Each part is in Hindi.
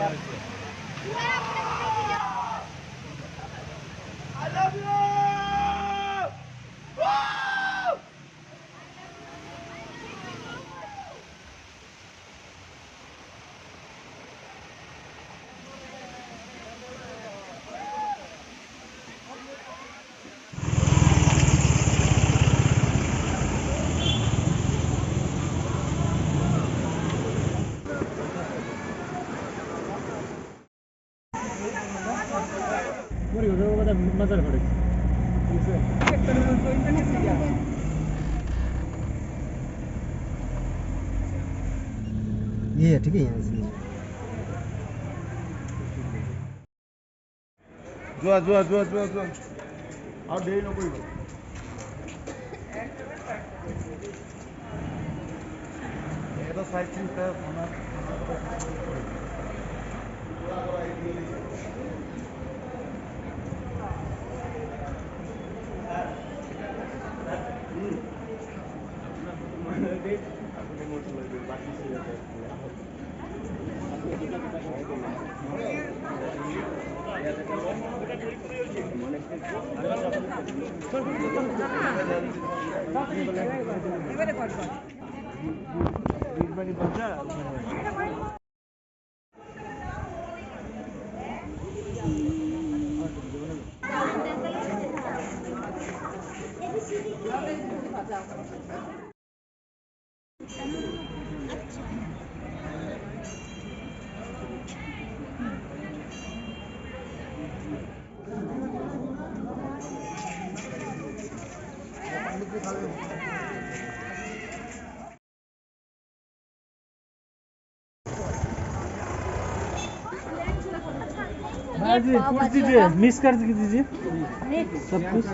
ये है ठीक है यहाँ से जुआ जुआ जुआ जुआ जुआ और डेढ़ लोग कोई ये तो साइकिल पे खाना जी पूछ दीजिए, मिस कर दीजिए सब कुछ।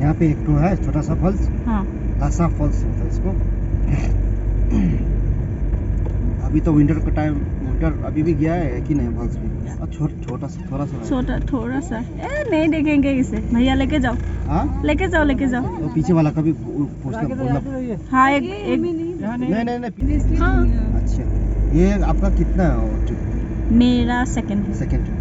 यहाँ पे एक तो है छोटा सा फॉल्स, हाँ लासा फॉल्स होता है इसको। अभी तो विंटर का टाइम, विंटर अभी भी गया है कि नहीं फॉल्स में? और छोटा सा थोड़ा सा थोड़ा सा नहीं देखेंगे इसे। भैया लेके जाओ। हाँ लेके जाओ तो पीछे वाला का भी पूछना। हाँ एक नहीं हाँ। अच्छा ये आपका कितना है ट्रिप? मेरा सेकंड है। सेकंड।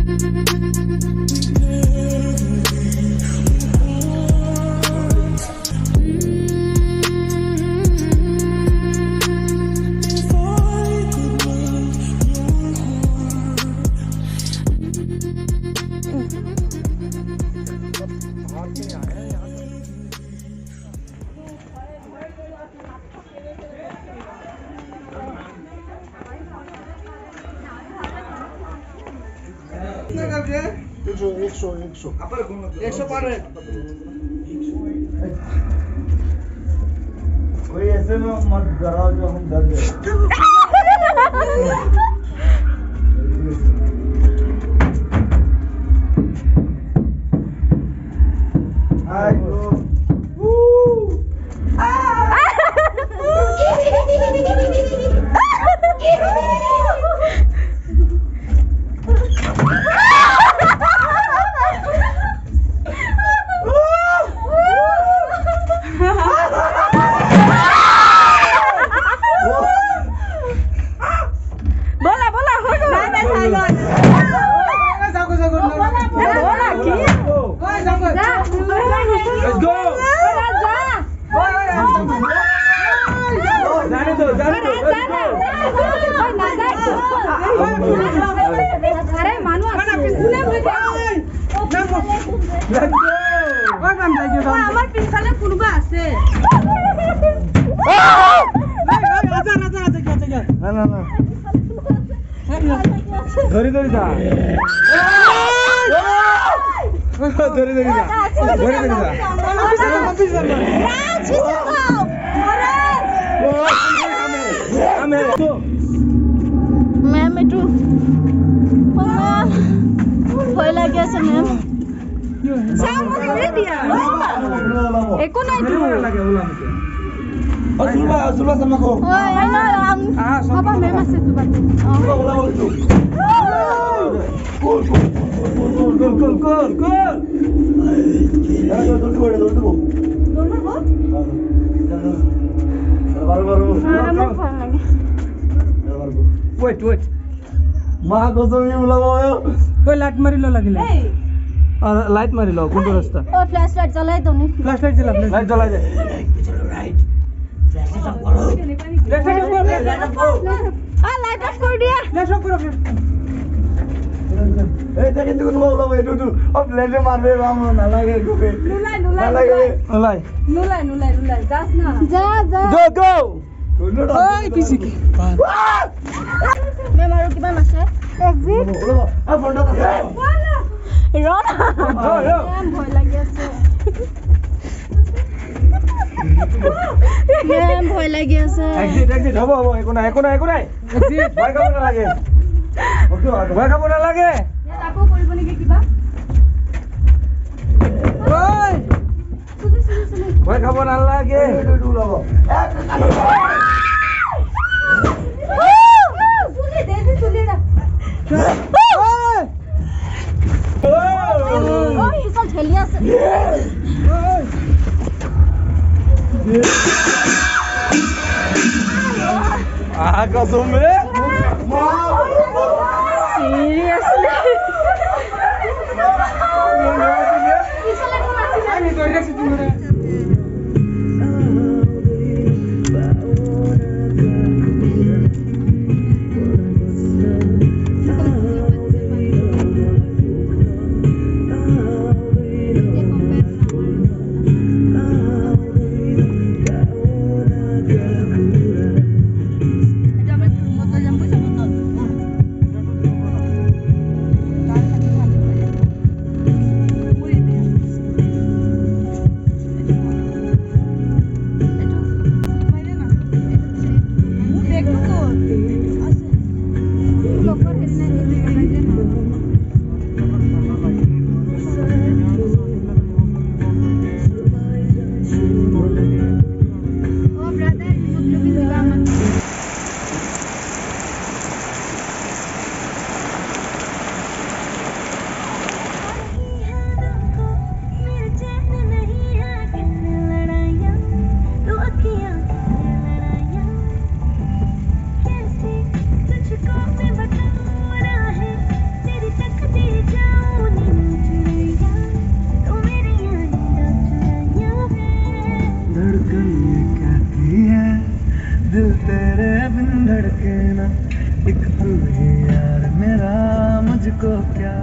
Thank you. कोई ऐसे में मत डराओ जो हम डर जाए। बोला बोला हो गया नहीं बोला की Let's go. जाने दो let's go. अरे मानो Let's go. আমার পিছনে কোনবা আছে ना ना ना धरी धरी जा धरी धरी जा धरी धरी जा हमें मैम একটু ভয় লাগে আছে ম্যাম সাউন্ড করে দিয়া একো নাই তো লাগে ওলা মতে सुलवा sama ko ওই আই না বাবা ম্যাম আছে তো বাদ cool wait मां कसम ये लगाओ ওই লাইট মারি লো লাগিলে আর লাইট মারি লো কোন রাস্তা ও ফ্ল্যাশ লাইট জ্বালাই তো নি ফ্ল্যাশ লাইট জ্বালা लाइट जला दे আ লাইট অফ করে দিয়া ফ্ল্যাশ অফ করো ए देखिन तुम बोलो भाई टू अब लेटे मार दे राम ना लगे गोबे নুলাই ना নুলাই लगे ওলাই নুলাই যাস না যা go ওই পিছি কি ম্যাম আৰু কিমান আছে এক্সিট आ फोन टा ৰন ম্যাম ভয় লাগি আছে ম্যাম ভয় লাগি আছে एग्जिट হবো একো নাই एग्जिट ভয় খাব না লাগে ওকে ভয় খাব না লাগে ইয়াত আকৌ কৰিব নেকি কিবা ওই ভয় খাব না লাগে চুলি দে চুলি দে ওই হিসাব ঠেলি আছে कसम में সিরিয়াসলি আমি তো রেখেছি তুমি दिल तेरे बिन धड़के ना एक पल यार मेरा मुझको क्या